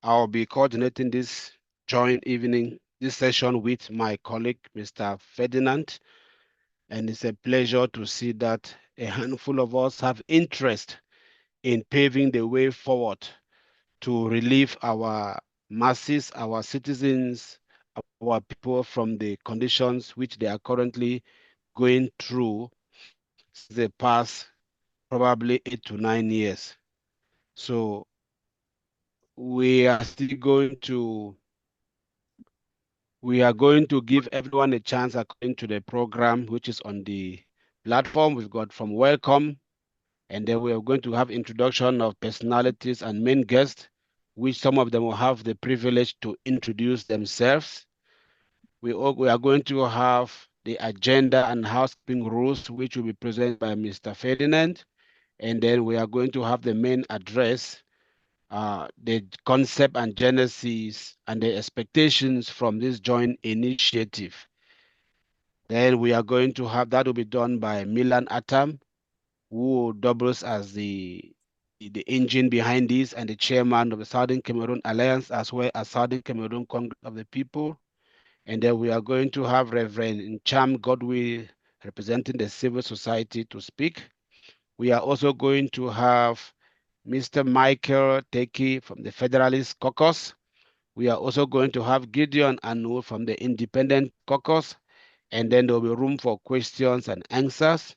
I'll be coordinating this this session with my colleague, Mr. Ferdinand. And it's a pleasure to see that a handful of us have interest in paving the way forward to relieve our masses, our citizens, our people from the conditions which they are currently going through since the past probably 8 to 9 years. So we are still going to give everyone a chance according to the program which is on the platform. We've got from welcome, and then we are going to have introduction of personalities and main guests, which some of them will have the privilege to introduce themselves. We are going to have the agenda and housekeeping rules, which will be presented by Mr. Ferdinand. And then we are going to have the main address, the concept and genesis and the expectations from this joint initiative. Then we are going to have, that will be done by Milan Atam, who doubles as the engine behind this and the chairman of the Southern Cameroon Alliance, as well as Southern Cameroon Congress of the People. And then we are going to have Reverend Cham Godwill representing the civil society to speak. We are also going to have Mr. Michael Teki from the Federalist Caucus. We are also going to have Gideon Anu from the Independent Caucus. And then there will be room for questions and answers.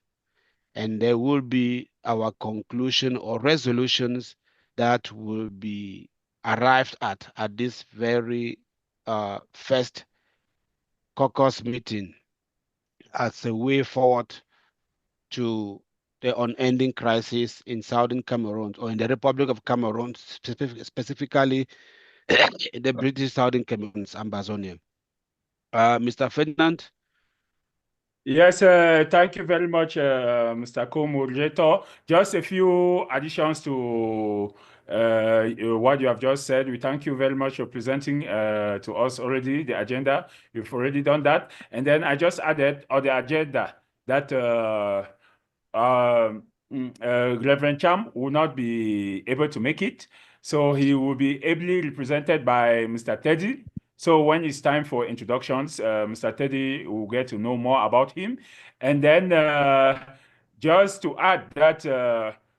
And there will be our conclusion or resolutions that will be arrived at this very first caucus meeting as a way forward to the unending crisis in Southern Cameroon or in the Republic of Cameroon, specifically in the British Southern Cameroons, Ambazonia. Mr. Ferdinand? Yes, thank you very much, Mr. Co-Moderator. Just a few additions to what you have just said. We thank you very much for presenting to us already the agenda. You've already done that. And then I just added on the agenda that Reverend Cham will not be able to make it. So he will be ably represented by Mr. Teddy. So when it's time for introductions, Mr. Teddy will get to know more about him. And then just to add that,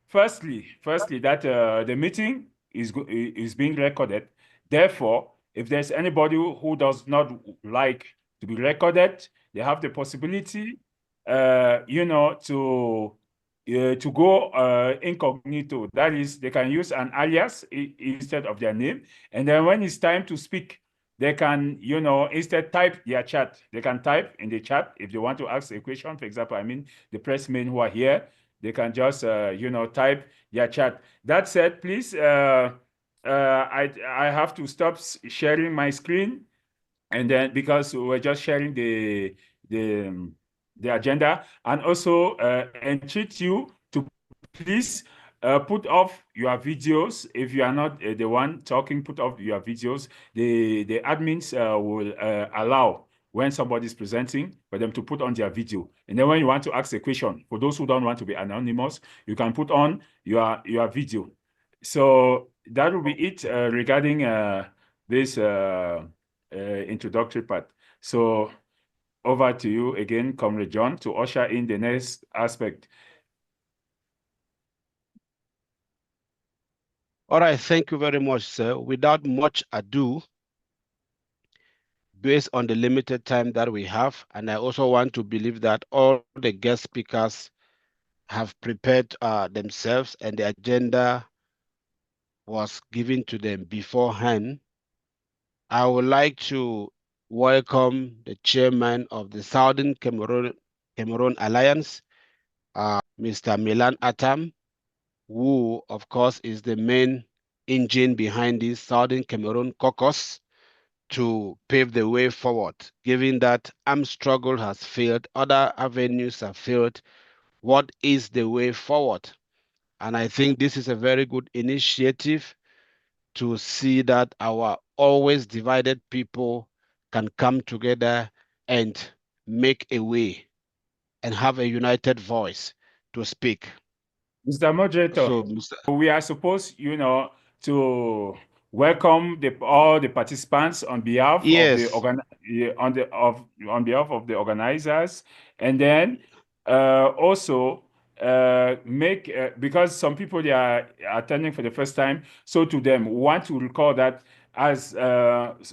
firstly, that the meeting is being recorded. Therefore, if there's anybody who does not like to be recorded, they have the possibility, to go incognito. That is, they can use an alias instead of their name. And then when it's time to speak, they can, instead type their chat. They can type in the chat if they want to ask a question. For example, the pressmen who are here, they can just, type their chat. That said, please, I have to stop sharing my screen. And then because we're just sharing the agenda, and also entreat you to please put off your videos. If you are not the one talking, put off your videos. The admins will allow, when somebody is presenting, for them to put on their video. And then when you want to ask a question, for those who don't want to be anonymous, you can put on your video. So that will be it regarding this introductory part. So over to you again, Comrade John, to usher in the next aspect. All right, thank you very much, sir. Without much ado, based on the limited time that we have, and I also want to believe that all the guest speakers have prepared themselves and the agenda was given to them beforehand, I would like to welcome the chairman of the Southern Cameroon Alliance, Mr. Milan Atam, who, of course, is the main engine behind this Southern Cameroon caucus to pave the way forward. Given that armed struggle has failed, other avenues have failed, what is the way forward? And I think this is a very good initiative to see that our always divided people can come together and make a way and have a united voice to speak. Mr. Moderator, So, Mr. we are supposed, to welcome all the participants on behalf of the Yes. on behalf of the organizers, and then also make because some people they are attending for the first time, so to them we want to recall that as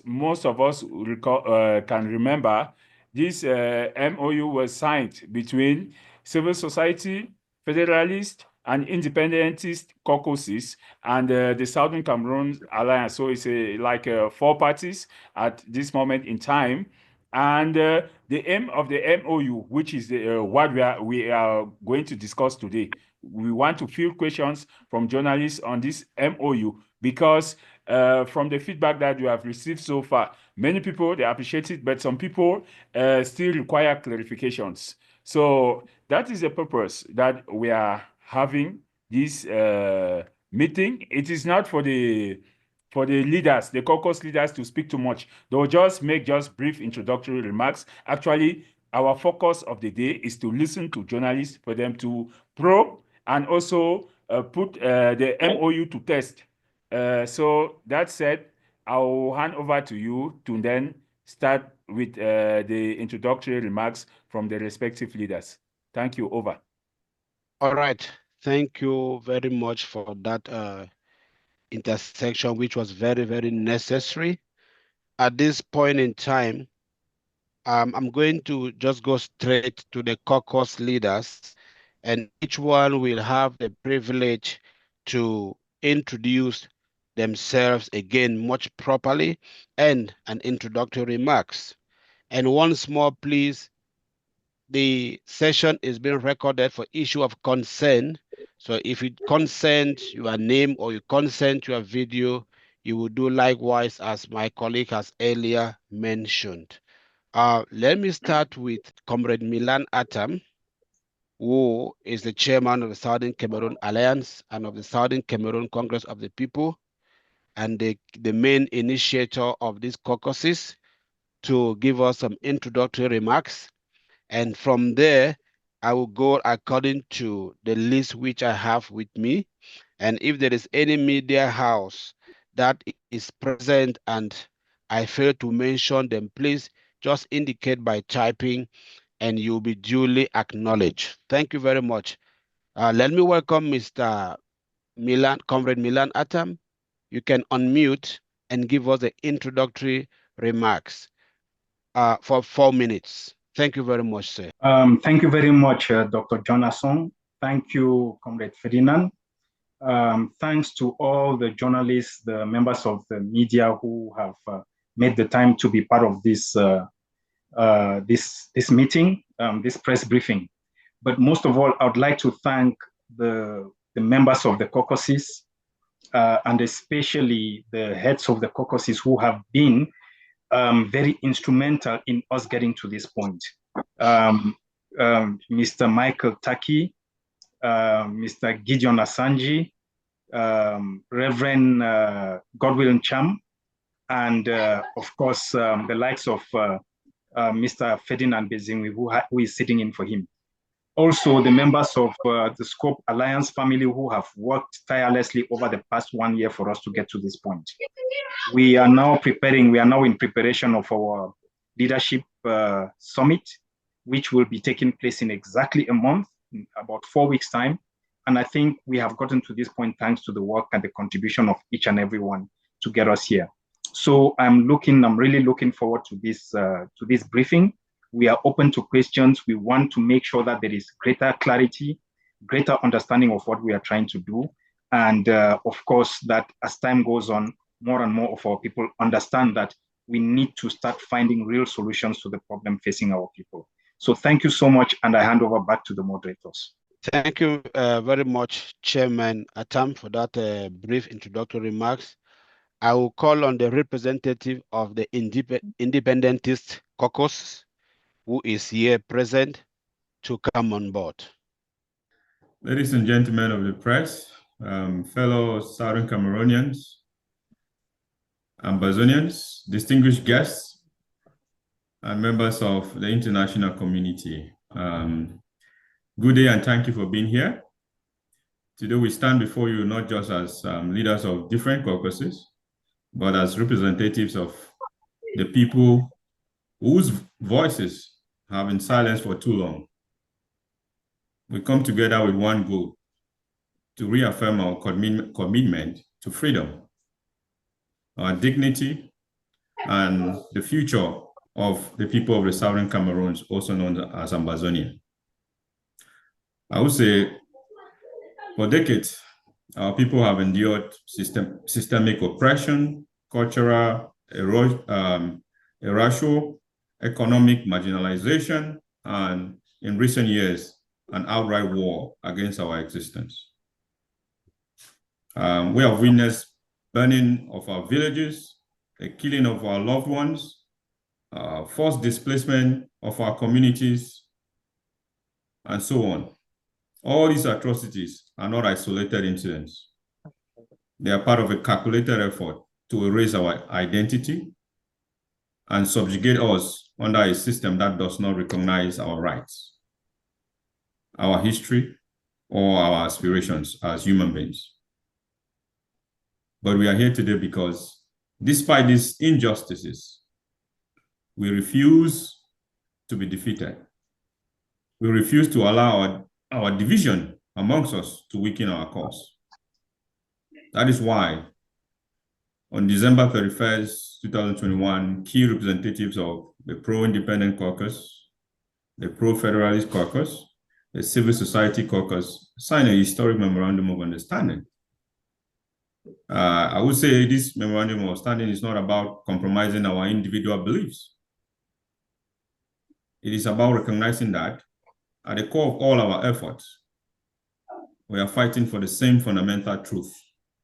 most of us can remember, this MOU was signed between civil society, Federalist, and independentist caucuses and the Southern Cameroon Alliance. So it's like four parties at this moment in time. And the aim of the MOU, which is what we are going to discuss today, we want to field questions from journalists on this MOU because from the feedback that you have received so far, many people they appreciate it, but some people still require clarifications. So that is the purpose that we are having this meeting. It is not for the leaders, the caucus leaders, to speak too much. They'll just make just brief introductory remarks. Actually, our focus of the day is to listen to journalists for them to probe and also put the MOU to test. So that said, I'll hand over to you to then start with the introductory remarks from the respective leaders. Thank you. Over. All right. Thank you very much for that intersection, which was very, very necessary. At this point in time, I'm going to just go straight to the caucus leaders, and each one will have the privilege to introduce themselves again much properly and an introductory remarks. And once more, please, the session is being recorded for issue of consent. So if you consent your name or you consent your video, you will do likewise as my colleague has earlier mentioned. Let me start with Comrade Milan Atam, who is the chairman of the Southern Cameroon Alliance and of the Southern Cameroon Congress of the People, and the main initiator of these caucuses, to give us some introductory remarks. And from there, I will go according to the list which I have with me. And if there is any media house that is present and I fail to mention them, please just indicate by typing and you'll be duly acknowledged. Thank you very much. Let me welcome Mr. Milan, Comrade Milan Atam. You can unmute and give us the introductory remarks for 4 minutes. Thank you very much, sir. Thank you very much, Dr. Jonathan. Thank you, Comrade Ferdinand. Thanks to all the journalists, the members of the media who have made the time to be part of this this meeting, this press briefing. But most of all, I would like to thank the members of the caucuses and especially the heads of the caucuses who have been very instrumental in us getting to this point. Mr. Michael Taki, Mr. Gideon Asanji, Reverend Godwin Cham, and of course, the likes of Mr. Ferdinand Bezingui, who is sitting in for him. Also, the members of the Scope Alliance family who have worked tirelessly over the past 1 year for us to get to this point. We are now in preparation of our leadership summit, which will be taking place in exactly a month, in about 4 weeks' time. And I think we have gotten to this point thanks to the work and the contribution of each and every one to get us here. So I'm really looking forward to this briefing. We are open to questions. We want to make sure that there is greater clarity, greater understanding of what we are trying to do. And of course, that as time goes on, more and more of our people understand that we need to start finding real solutions to the problem facing our people. So thank you so much, and I hand over back to the moderators. Thank you very much, Chairman Atam, for that brief introductory remarks. I will call on the representative of the Independentist Caucus, who is here present, to come on board. Ladies and gentlemen of the press, fellow Southern Cameroonians, Ambazonians, distinguished guests, and members of the international community. Good day and thank you for being here. Today we stand before you not just as leaders of different caucuses, but as representatives of the people whose voices have been silenced for too long. We come together with one goal: to reaffirm our commitment to freedom, our dignity, and the future of the people of the Southern Cameroons, also known as Ambazonia. I would say for decades, our people have endured systemic oppression, cultural erasure, economic marginalization, and in recent years, an outright war against our existence. We have witnessed burning of our villages, the killing of our loved ones, forced displacement of our communities, and so on. All these atrocities are not isolated incidents. They are part of a calculated effort to erase our identity and subjugate us under a system that does not recognize our rights, our history, or our aspirations as human beings. But we are here today because, despite these injustices, we refuse to be defeated. We refuse to allow our division amongst us to weaken our cause. That is why, on December 31st, 2021, key representatives of the pro-independent caucus, the pro-federalist caucus, the civil society caucus signed a historic memorandum of understanding. I would say this memorandum of understanding is not about compromising our individual beliefs. It is about recognizing that at the core of all our efforts, we are fighting for the same fundamental truth,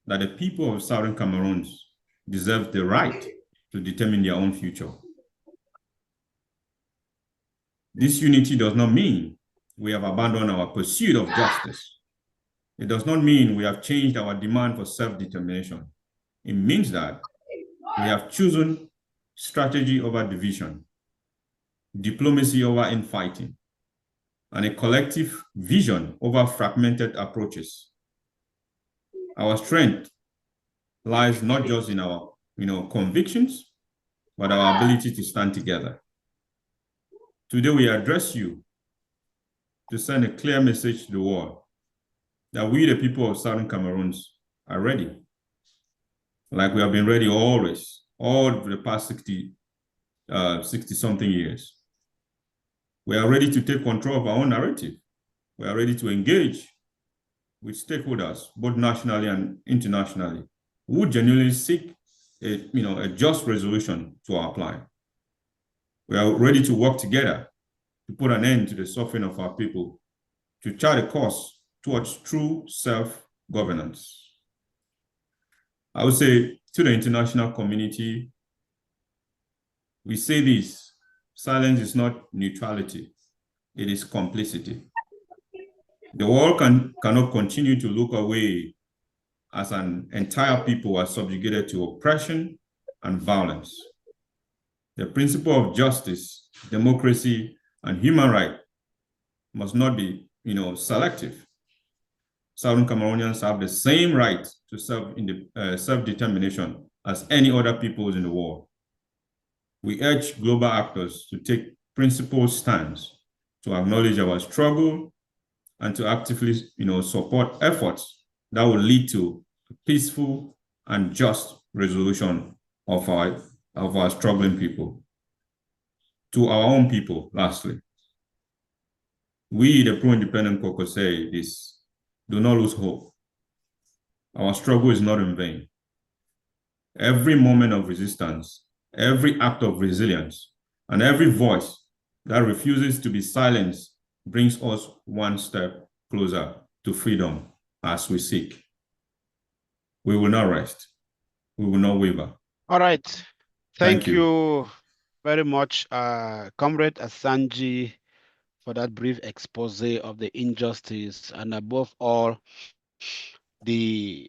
that the people of Southern Cameroons deserve the right to determine their own future. This unity does not mean we have abandoned our pursuit of justice. It does not mean we have changed our demand for self-determination. It means that we have chosen strategy over division, diplomacy over infighting, and a collective vision over fragmented approaches. Our strength lies not just in our convictions, but our ability to stand together. Today, we address you to send a clear message to the world that we, the people of Southern Cameroons, are ready. Like we have been ready always, all for the past 60-something years. We are ready to take control of our own narrative. We are ready to engage with stakeholders, both nationally and internationally, who genuinely seek a just resolution to our plight. We are ready to work together to put an end to the suffering of our people, to chart a course towards true self-governance. I would say to the international community, we say this: silence is not neutrality, it is complicity. The world cannot continue to look away as an entire people are subjugated to oppression and violence. The principle of justice, democracy, and human rights must not be, selective. Southern Cameroonians have the same right to self-determination as any other peoples in the world. We urge global actors to take principled stands, to acknowledge our struggle, and to actively, support efforts that will lead to a peaceful and just resolution of our struggling people. To our own people, lastly, we, the pro-independent caucus, say this: do not lose hope. Our struggle is not in vain. Every moment of resistance, every act of resilience, and every voice that refuses to be silenced brings us one step closer to freedom as we seek. We will not rest. We will not waver. All right. Thank you. you very much, Comrade Asanji, for that brief expose of the injustice and above all, the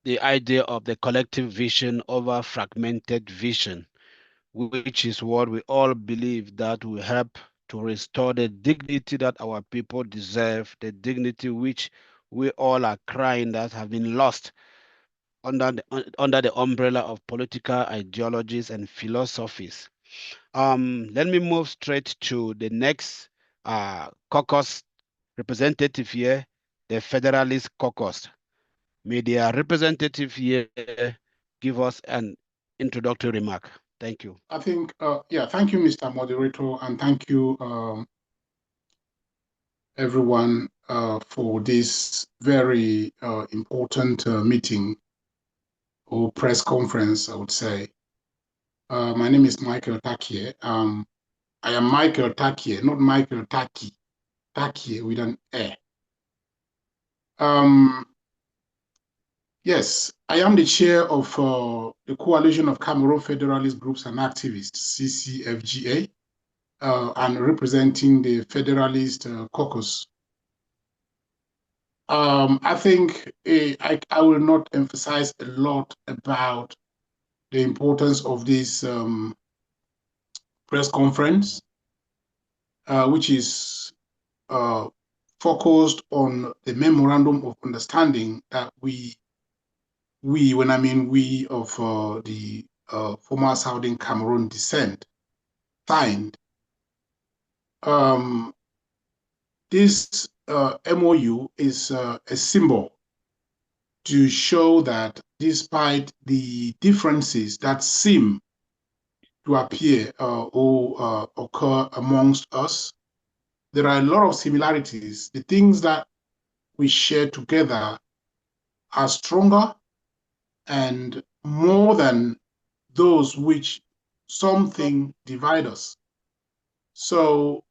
idea of the collective vision over fragmented vision, which is what we all believe that will help to restore the dignity that our people deserve, the dignity which we all are crying that have been lost under the umbrella of political ideologies and philosophies. Let me move straight to the next caucus representative here, the Federalist caucus. May their representative here give us an introductory remark. Thank you. I think, thank you, Mr. Moderator, and thank you, everyone, for this very important meeting or press conference, I would say. My name is Michael Takie. I am Michael Takie, not Michael Taki. Takie with an E. Yes, I am the chair of the Coalition of Cameroon Federalist Groups and Activists, CCFGA, and representing the Federalist Caucus. I think I will not emphasize a lot about the importance of this press conference, which is focused on the memorandum of understanding that we of the former Southern Cameroon descent signed. This MOU is a symbol to show that despite the differences that seem to appear or occur amongst us, there are a lot of similarities. The things that we share together are stronger and more than those which something divide us. So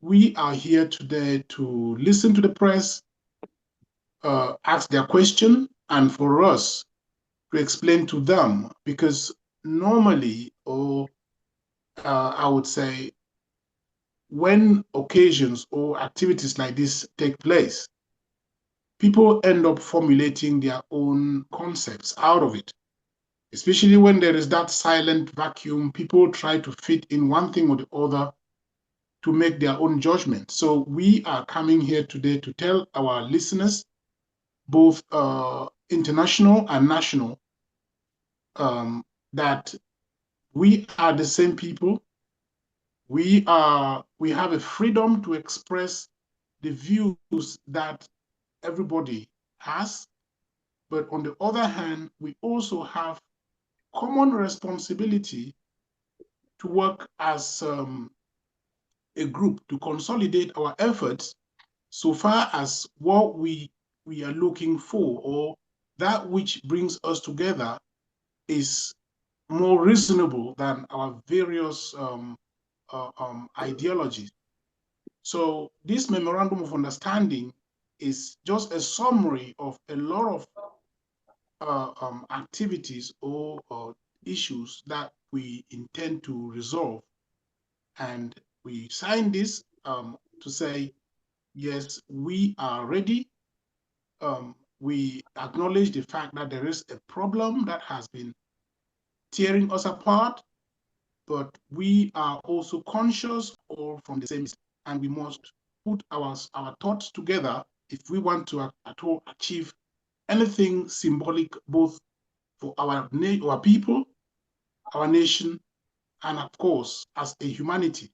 we are here today to listen to the press, ask their question, and for us to explain to them, because normally, or I would say, when occasions or activities like this take place, people end up formulating their own concepts out of it. Especially when there is that silent vacuum, people try to fit in one thing or the other to make their own judgment. So we are coming here today to tell our listeners, both international and national, that we are the same people. We have a freedom to express the views that everybody has, but on the other hand, we also have common responsibility to work as a group to consolidate our efforts so far as what we are looking for, or that which brings us together, is more reasonable than our various ideologies. So this memorandum of understanding is just a summary of a lot of activities or issues that we intend to resolve. And we signed this to say, yes, we are ready. We acknowledge the fact that there is a problem that has been tearing us apart, but we are also conscious all from the same, and we must put our thoughts together if we want to at all achieve anything symbolic, both for our people, our nation, and of course, as a humanity.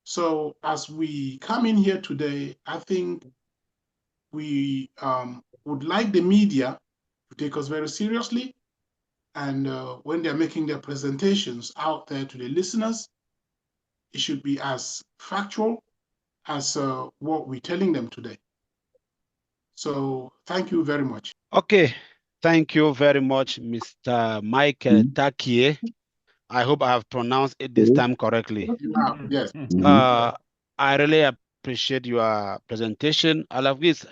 So as we come in here today, I think we would like the media to take us very seriously. And when they're making their presentations out there to the listeners, it should be as factual as what we're telling them today. So thank you very much. Okay, thank you very much, Mr. Michael Takie. I hope I have pronounced it this time correctly. Yes. I really appreciate your presentation. I love this.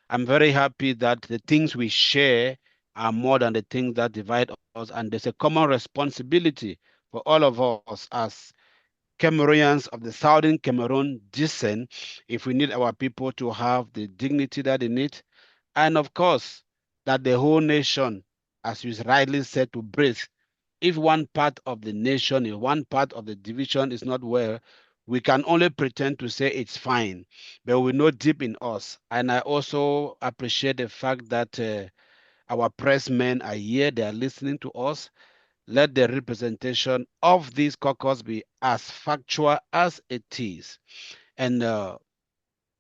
I'm very happy that the things we share are more than the things that divide us, and there's a common responsibility for all of us as Cameroonians of the Southern Cameroon descent, if we need our people to have the dignity that they need, and of course, that the whole nation, as you rightly said, to breathe. If one part of the nation, if one part of the division is not well, we can only pretend to say it's fine, but we know deep in us. And I also appreciate the fact that Our pressmen are here, they are listening to us. Let the representation of this caucus be as factual as it is. And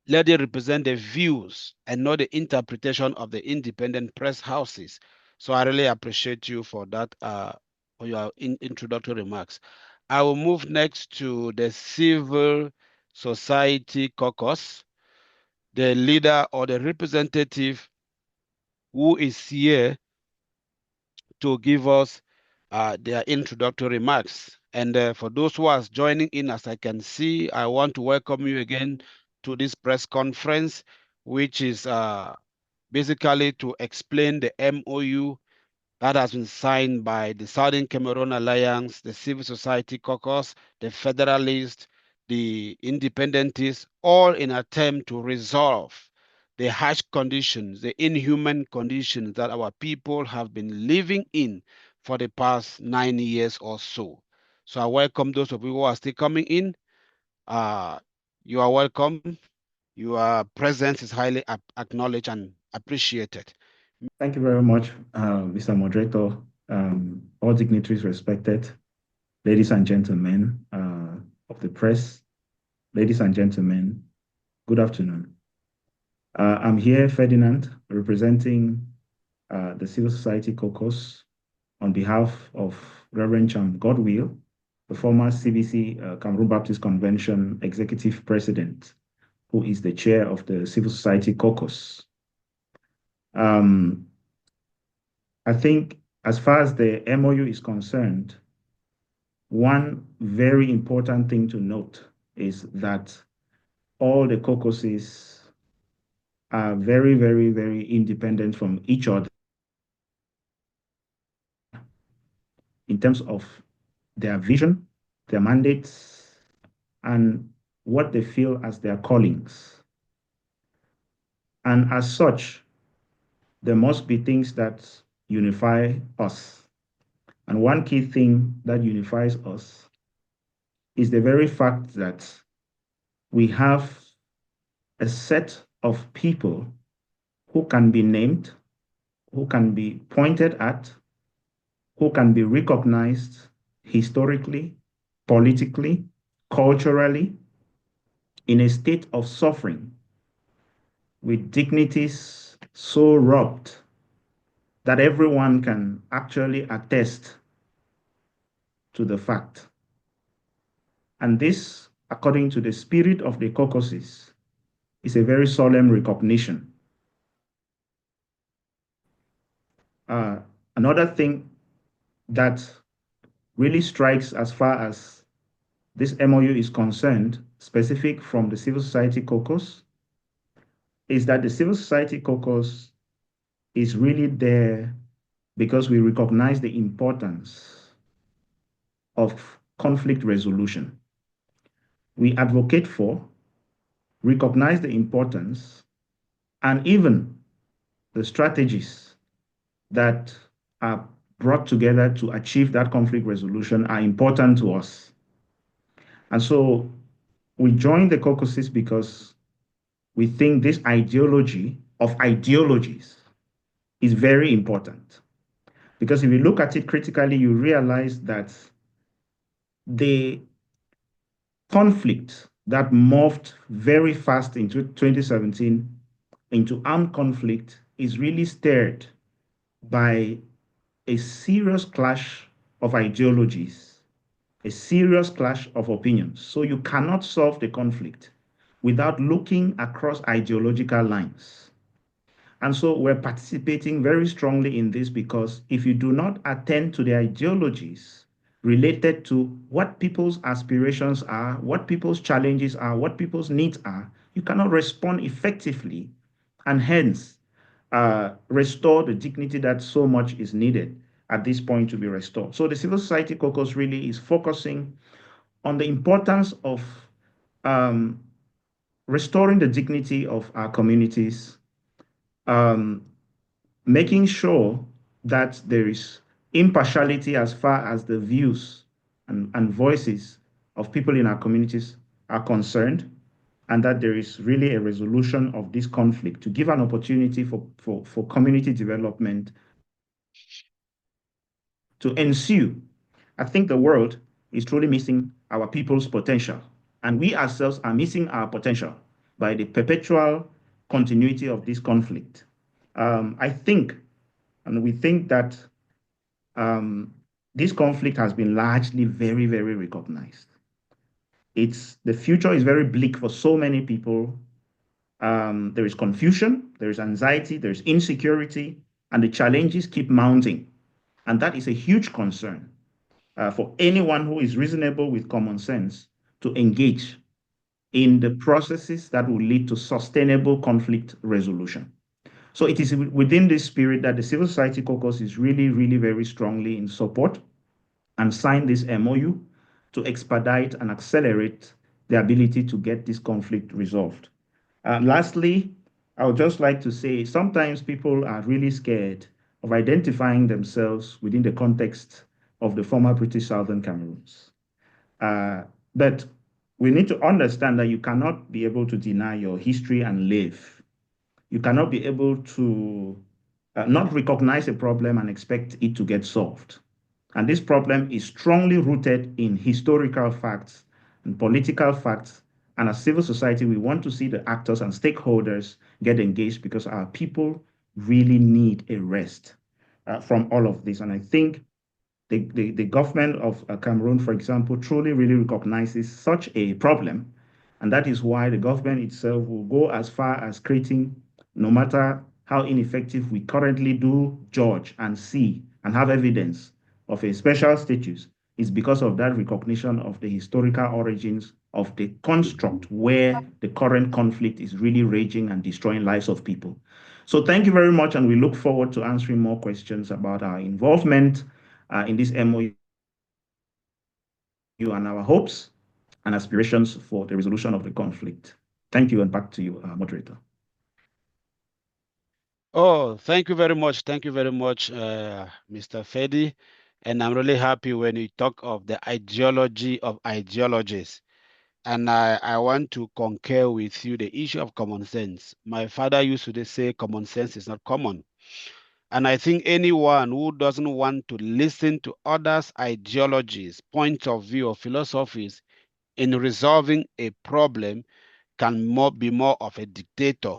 let it represent the views and not the interpretation of the independent press houses. So I really appreciate you for that, for your introductory remarks. I will move next to the Civil Society Caucus, the leader or the representative who is here to give us their introductory remarks. And for those who are joining in, as I can see, I want to welcome you again to this press conference, which is basically to explain the MOU that has been signed by the Southern Cameroon Alliance, the Civil Society Caucus, the Federalist, the Independentists, all in attempt to resolve the harsh conditions, the inhuman conditions that our people have been living in for the past 9 years or so. So I welcome those of you who are still coming in. You are welcome. Your presence is highly acknowledged and appreciated. Thank you very much, Mr. Moderator. All dignitaries respected, ladies and gentlemen of the press, ladies and gentlemen, good afternoon. I'm here, Ferdinand, representing the Civil Society Caucus on behalf of Reverend Cham Godwill, the former CBC Cameroon Baptist Convention Executive President, who is the chair of the Civil Society Caucus. I think as far as the MOU is concerned, one very important thing to note is that all the caucuses are very, very, very independent from each other in terms of their vision, their mandates, and what they feel as their callings. And as such, there must be things that unify us. And one key thing that unifies us is the very fact that we have a set of people who can be named, who can be pointed at, who can be recognized historically, politically, culturally, in a state of suffering, with dignities so robbed that everyone can actually attest to the fact. And this, according to the spirit of the caucuses, is a very solemn recognition. Another thing that really strikes as far as this MOU is concerned, specific from the Civil Society Caucus, is that the Civil Society Caucus is really there because we recognize the importance of conflict resolution. We advocate for, recognize the importance, and even the strategies that are brought together to achieve that conflict resolution are important to us. And so we join the caucuses because we think this ideology of ideologies is very important. Because if you look at it critically, you realize that the conflict that morphed very fast into 2017 into armed conflict is really stirred by a serious clash of ideologies, a serious clash of opinions. So you cannot solve the conflict without looking across ideological lines. And so we're participating very strongly in this because if you do not attend to the ideologies related to what people's aspirations are, what people's challenges are, what people's needs are, you cannot respond effectively and hence restore the dignity that so much is needed at this point to be restored. So the Civil Society Caucus really is focusing on the importance of restoring the dignity of our communities, making sure that there is impartiality as far as the views and voices of people in our communities are concerned, and that there is really a resolution of this conflict to give an opportunity for community development to ensue. I think the world is truly missing our people's potential, and we ourselves are missing our potential by the perpetual continuity of this conflict. I think, and we think that this conflict has been largely very, very recognized. The future is very bleak for so many people. There is confusion, there is anxiety, there's insecurity, and the challenges keep mounting. And that is a huge concern for anyone who is reasonable with common sense to engage in the processes that will lead to sustainable conflict resolution. So it is within this spirit that the Civil Society Caucus is really, really very strongly in support and signed this MOU to expedite and accelerate the ability to get this conflict resolved. Lastly, I would just like to say sometimes people are really scared of identifying themselves within the context of the former British Southern Cameroons. But we need to understand that you cannot be able to deny your history and live. You cannot be able to not recognize a problem and expect it to get solved. And this problem is strongly rooted in historical facts and political facts. And as civil society, we want to see the actors and stakeholders get engaged because our people really need a rest from all of this. And I think the government of Cameroon, for example, truly really recognizes such a problem. And that is why the government itself will go as far as creating, no matter how ineffective we currently do judge and see and have evidence of a special status, is because of that recognition of the historical origins of the construct where the current conflict is really raging and destroying lives of people. So thank you very much, and we look forward to answering more questions about our involvement in this MOU and our hopes and aspirations for the resolution of the conflict. Thank you, and back to you, moderator. Oh, thank you very much. Thank you very much, Mr. Fedi. And I'm really happy when you talk of the ideology of ideologies. And I want to concur with you the issue of common sense. My father used to say common sense is not common. And I think anyone who doesn't want to listen to others' ideologies, points of view, or philosophies in resolving a problem can be more of a dictator.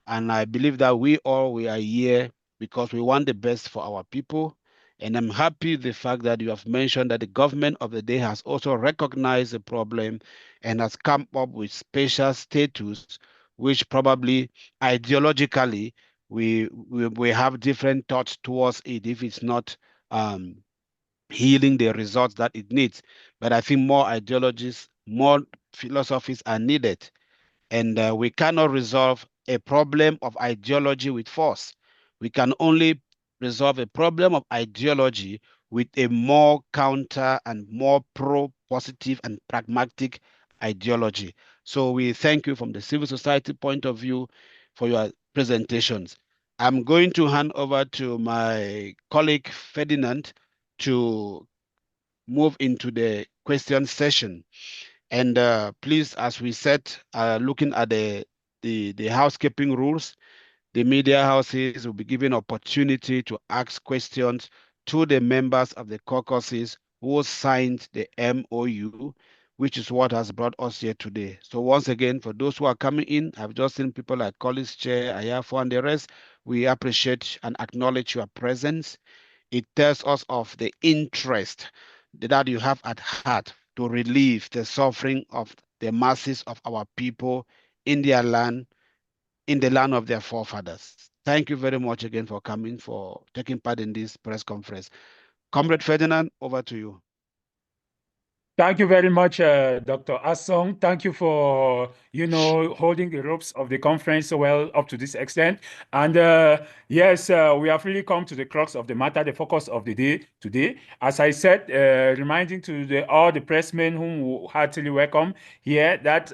And I believe that we are here because we want the best for our people. And I'm happy the fact that you have mentioned that the government of the day has also recognized the problem and has come up with special status, which probably ideologically we have different thoughts towards it if it's not healing the results that it needs. But I think more ideologies, more philosophies are needed. And we cannot resolve a problem of ideology with force. We can only resolve a problem of ideology with a more counter and more pro-positive and pragmatic ideology. So we thank you from the civil society point of view for your presentations. I'm going to hand over to my colleague Ferdinand to move into the question session. And please, as we said, looking at the housekeeping rules, the media houses will be given opportunity to ask questions to the members of the caucuses who signed the MOU, which is what has brought us here today. So once again, for those who are coming in, I've just seen people like Collins Chair, Ayafo, and the rest. We appreciate and acknowledge your presence. It tells us of the interest that you have at heart to relieve the suffering of the masses of our people in their land, in the land of their forefathers. Thank you very much again for coming, for taking part in this press conference. Comrade Ferdinand, over to you. Thank you very much, Dr. Assong. Thank you for, holding the ropes of the conference so well up to this extent. And yes, we have really come to the crux of the matter, the focus of the day today. As I said, reminding to all the pressmen whom we heartily welcome here that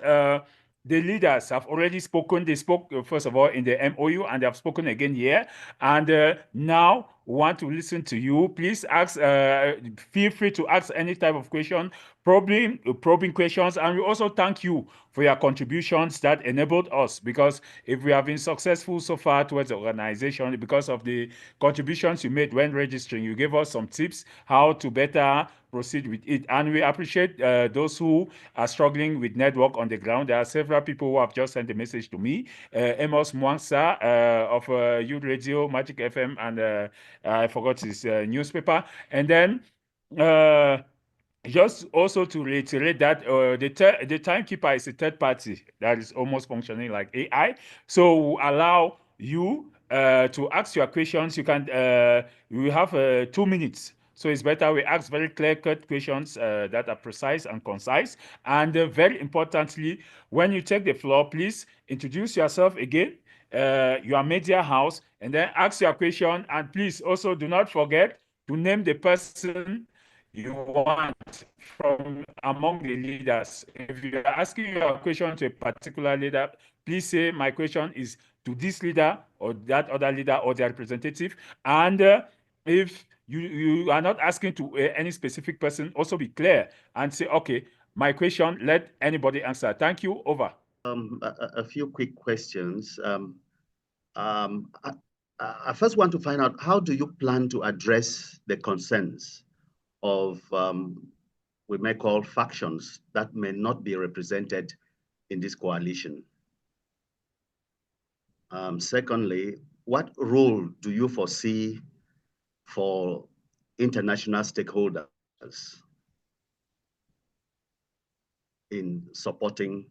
the leaders have already spoken. They spoke, first of all, in the MOU, and they have spoken again here. And now We want to listen to you. Please ask, feel free to ask any type of question, probing questions. And we also thank you for your contributions that enabled us, because if we have been successful so far towards the organization, because of the contributions you made when registering, you gave us some tips how to better proceed with it. And we appreciate those who are struggling with network on the ground. There are several people who have just sent a message to me. Amos Mwangsa of Youth Radio, Magic FM, and I forgot his newspaper. And then just also to reiterate that the timekeeper is a third party that is almost functioning like AI. So allow you to ask your questions. You can we have 2 minutes. So it's better we ask very clear-cut questions that are precise and concise. And very importantly, when you take the floor, please introduce yourself again, your media house, and then ask your question. And please also do not forget to name the person you want from among the leaders. If you are asking your question to a particular leader, please say, my question is to this leader or that other leader or their representative. And if you are not asking to any specific person, also be clear and say, okay, my question, let anybody answer. Thank you. Over. A few quick questions. I first want to find out, how do you plan to address the concerns of we may call factions that may not be represented in this coalition? Secondly, what role do you foresee for international stakeholders in supporting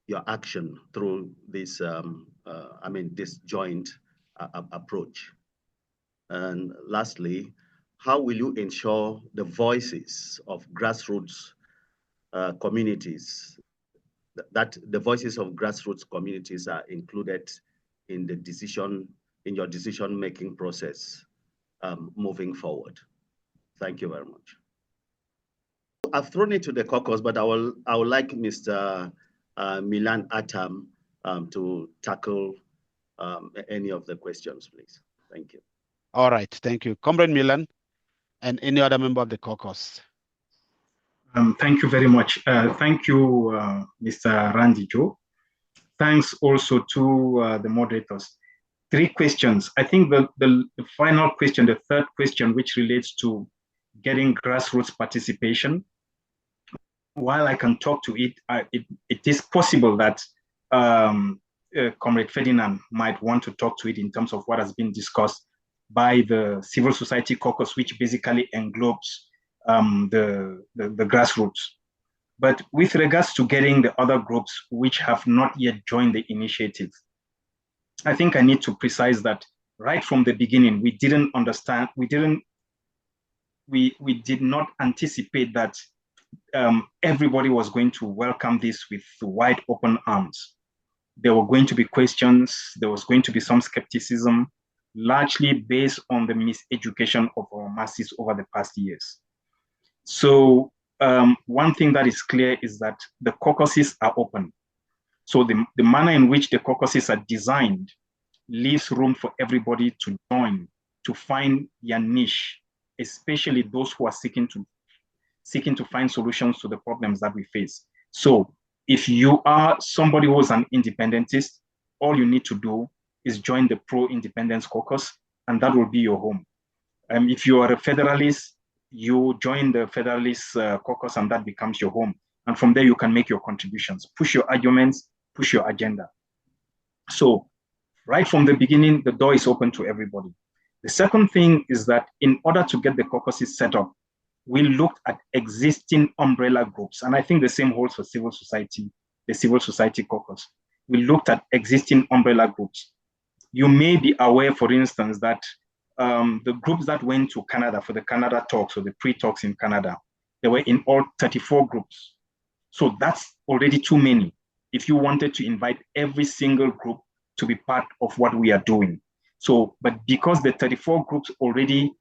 your action through this, this joint approach? And lastly, how will you ensure the voices of grassroots communities, that the voices of grassroots communities are included in your decision-making process moving forward? Thank you very much. I've thrown it to the caucus, but I would like Mr. Milan Atam to tackle any of the questions, please. Thank you. All right, thank you. Comrade Milan and any other member of the caucus. Thank you very much. Thank you, Mr. Randy Joe. Thanks also to the moderators. 3 questions. I think the final question, the third question, which relates to getting grassroots participation, while I can talk to it, it is possible that Comrade Ferdinand might want to talk to it in terms of what has been discussed by the civil society caucus, which basically englobes the grassroots. But with regards to getting the other groups which have not yet joined the initiative, I think I need to precise that right from the beginning, we didn't understand, we did not anticipate that everybody was going to welcome this with wide open arms. There were going to be questions, there was going to be some skepticism, largely based on the miseducation of our masses over the past years. So one thing that is clear is that the caucuses are open. So the manner in which the caucuses are designed leaves room for everybody to join, to find their niche, especially those who are seeking to find solutions to the problems that we face. So if you are somebody who is an independentist, all you need to do is join the pro-independence caucus, and that will be your home. If you are a Federalist, you join the Federalist caucus, and that becomes your home. And from there, you can make your contributions, push your arguments, push your agenda. So right from the beginning, the door is open to everybody. The second thing is that in order to get the caucuses set up, we looked at existing umbrella groups. And I think the same holds for civil society, the civil society caucus. We looked at existing umbrella groups. You may be aware, for instance, that the groups that went to Canada for the Canada talks or the pre-talks in Canada, they were in all 34 groups. So that's already too many if you wanted to invite every single group to be part of what we are doing. So, but because the 34 groups already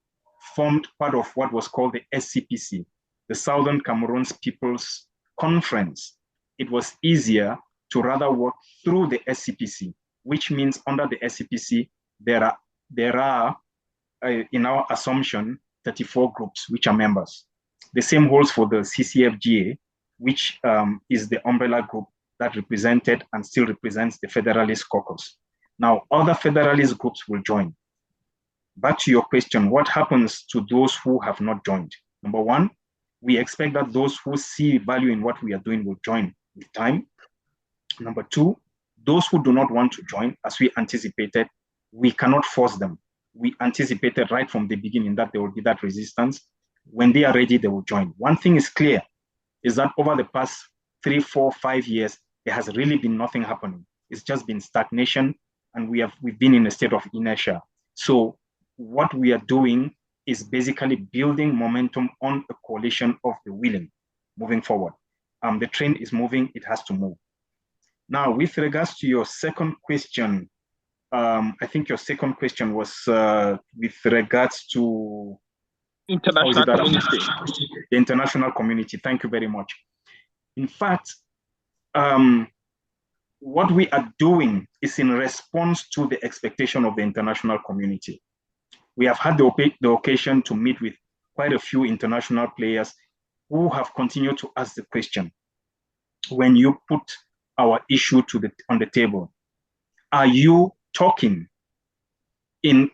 formed part of what was called the SCPC, the Southern Cameroons People's Conference, it was easier to rather work through the SCPC, which means under the SCPC, there are in our assumption, 34 groups which are members. The same holds for the CCFGA, which is the umbrella group that represented and still represents the Federalist caucus. Now, other Federalist groups will join. Back to your question, what happens to those who have not joined? Number one, we expect that those who see value in what we are doing will join with time. Number two, those who do not want to join, as we anticipated, we cannot force them. We anticipated right from the beginning that there will be that resistance. When they are ready, they will join. One thing is clear, is that over the past 3, 4, 5 years, there has really been nothing happening. It's just been stagnation, and we've been in a state of inertia. So what we are doing is basically building momentum on a coalition of the willing moving forward. The train is moving, it has to move. Now, with regards to your second question, I think your second question was with regards to international community. The international community. Thank you very much. In fact, what we are doing is in response to the expectation of the international community. We have had the occasion to meet with quite a few international players who have continued to ask the question, when you put our issue on the table, are you talking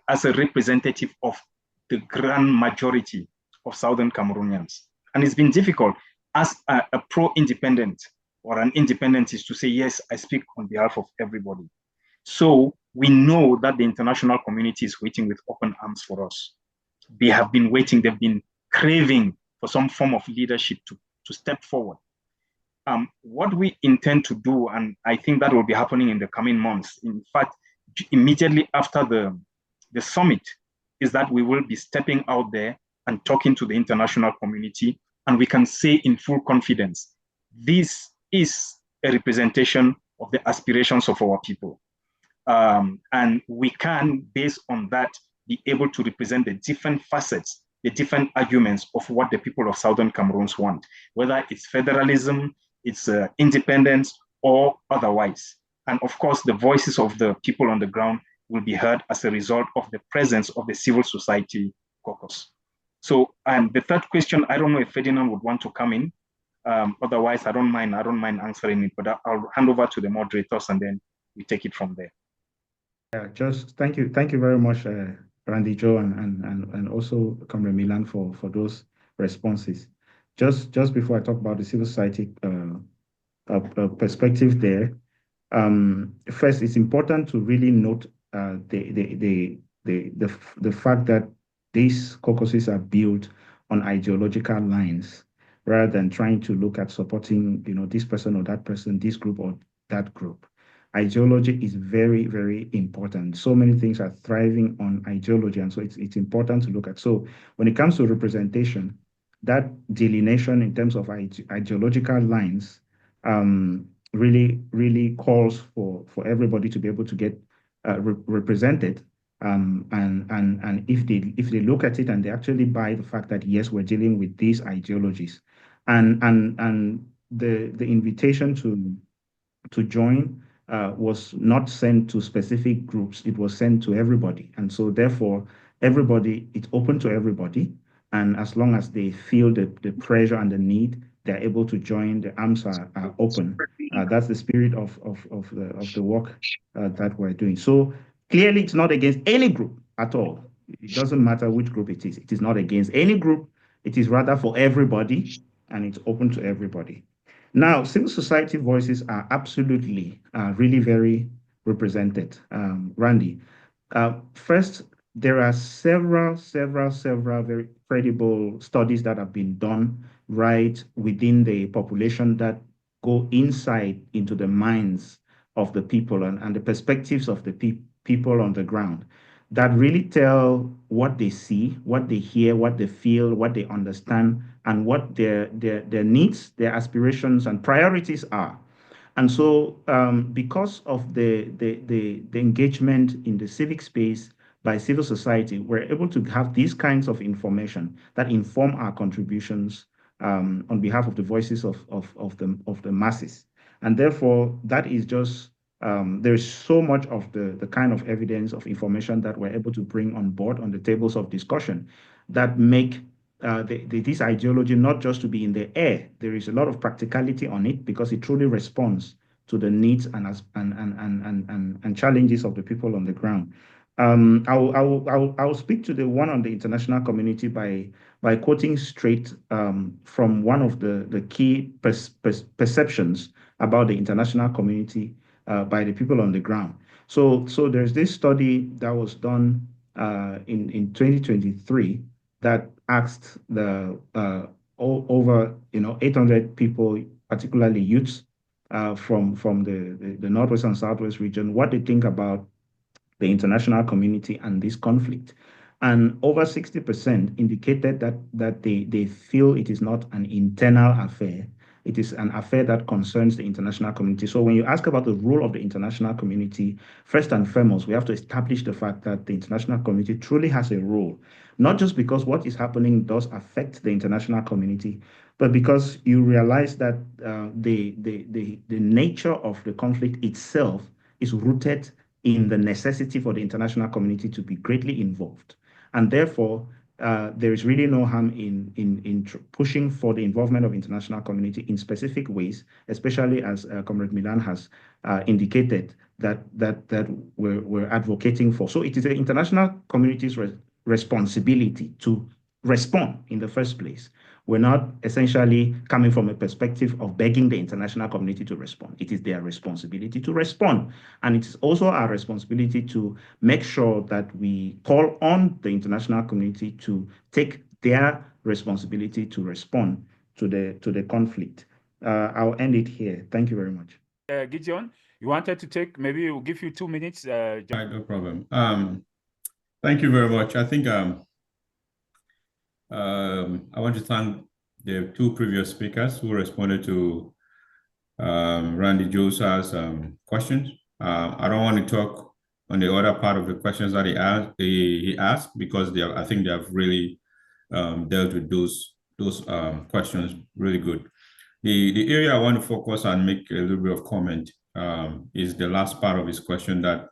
as a representative of the grand majority of Southern Cameroonians? And it's been difficult as a pro-independent or an independentist to say, yes, I speak on behalf of everybody. So we know that the international community is waiting with open arms for us. They have been waiting, they've been craving for some form of leadership to step forward. What we intend to do, and I think that will be happening in the coming months, in fact, immediately after the summit, is that we will be stepping out there and talking to the international community, and we can say in full confidence, this is a representation of the aspirations of our people. And we can, based on that, be able to represent the different facets, the different arguments of what the people of Southern Cameroons want, whether it's federalism, it's independence, or otherwise. And of course, the voices of the people on the ground will be heard as a result of the presence of the civil society caucus. So, and the third question, I don't know if Ferdinand would want to come in. Otherwise, I don't mind answering it, but I'll hand over to the moderators and then we take it from there. Yeah, just thank you very much, Randy Joe, and also Comrade Milan for those responses. Just before I talk about the civil society perspective there, first it's important to really note the fact that these caucuses are built on ideological lines rather than trying to look at supporting, this person or that person, this group or that group. Ideology is very, very important. So many things are thriving on ideology, and so it's important to look at. So when it comes to representation, that delineation in terms of ideological lines really calls for everybody to be able to get represented. And if they look at it and they actually buy the fact that yes, we're dealing with these ideologies, and the invitation to join was not sent to specific groups, it was sent to everybody. And so therefore, it's open to everybody. And as long as they feel the pressure and the need, they're able to join, the arms are open. That's the spirit of the work that we're doing. So clearly, it's not against any group at all. It doesn't matter which group it is. It is not against any group. It is rather for everybody, and it's open to everybody. Now, civil society voices are absolutely really very represented. Randy, first, there are several very credible studies that have been done right within the population that go inside into the minds of the people and the perspectives of the people on the ground that really tell what they see, what they hear, what they feel, what they understand, and what their needs, their aspirations, and priorities are. And so because of the engagement in the civic space by civil society, we're able to have these kinds of information that inform our contributions on behalf of the voices of the masses. And therefore, that is just there's so much of the kind of evidence of information that we're able to bring on board on the tables of discussion that make this ideology not just to be in the air. There is a lot of practicality on it because it truly responds to the needs and challenges of the people on the ground. I'll speak to the one on the international community by quoting straight from one of the key perceptions about the international community by the people on the ground. So there's this study that was done in 2023 that asked the over 800 people, particularly youths from the Northwest and Southwest region, what they think about the international community and this conflict. And over 60% indicated that they feel it is not an internal affair. It is an affair that concerns the international community. So when you ask about the role of the international community, first and foremost, we have to establish the fact that the international community truly has a role, not just because what is happening does affect the international community, but because you realize that the nature of the conflict itself is rooted in the necessity for the international community to be greatly involved. And therefore, there is really no harm in pushing for the involvement of international community in specific ways, especially as Comrade Milan has indicated that we're advocating for. So it is the international community's responsibility to respond in the first place. We're not essentially coming from a perspective of begging the international community to respond. It is their responsibility to respond. And it is also our responsibility to make sure that we call on the international community to take their responsibility to respond to the conflict. I'll end it here. Thank you very much. Gideon, you wanted to take, maybe we'll give you 2 minutes. Right, no problem. Thank you very much. I think I want to thank the 2 previous speakers who responded to Randy Josa's questions. I don't want to talk on the other part of the questions that he asked because I think they have really dealt with those questions really good. The area I want to focus on, make a little bit of comment, is the last part of his question that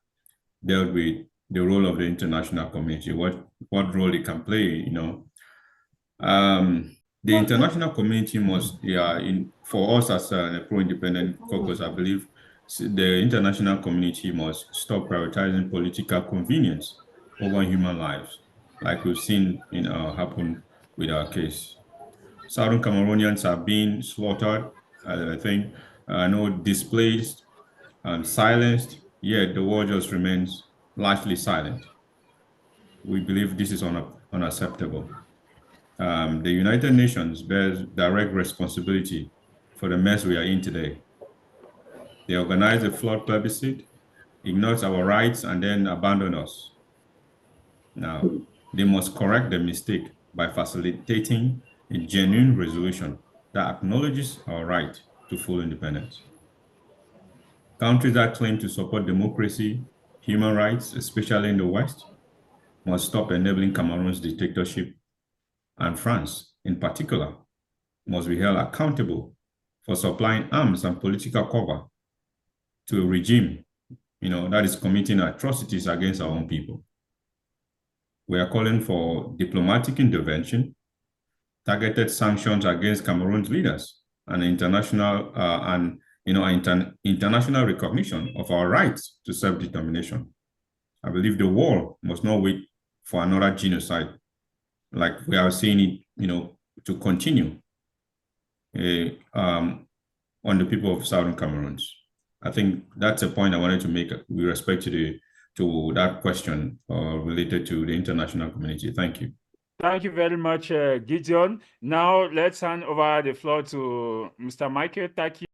dealt with the role of the international community, what role it can play, The international community must, for us as a pro-independent caucus, I believe the international community must stop prioritizing political convenience over human lives, like we've seen happen with our case. Southern Cameroonians are being slaughtered, I think, displaced and silenced, yet the world just remains largely silent. We believe this is unacceptable. The United Nations bears direct responsibility for the mess we are in today. They organize a flawed plebiscite, ignores our rights, and then abandon us. Now, they must correct the mistake by facilitating a genuine resolution that acknowledges our right to full independence. Countries that claim to support democracy, human rights, especially in the West, must stop enabling Cameroon's dictatorship, and France, in particular, must be held accountable for supplying arms and political cover to a regime, that is committing atrocities against our own people. We are calling for diplomatic intervention, targeted sanctions against Cameroon's leaders, and international international recognition of our rights to self-determination. I believe the world must not wait for another genocide like we are seeing it, to continue on the people of Southern Cameroons. I think that's a point I wanted to make with respect to that question related to the international community. Thank you. Thank you very much, Gideon. Now let's hand over the floor to Mr. Michael Taki.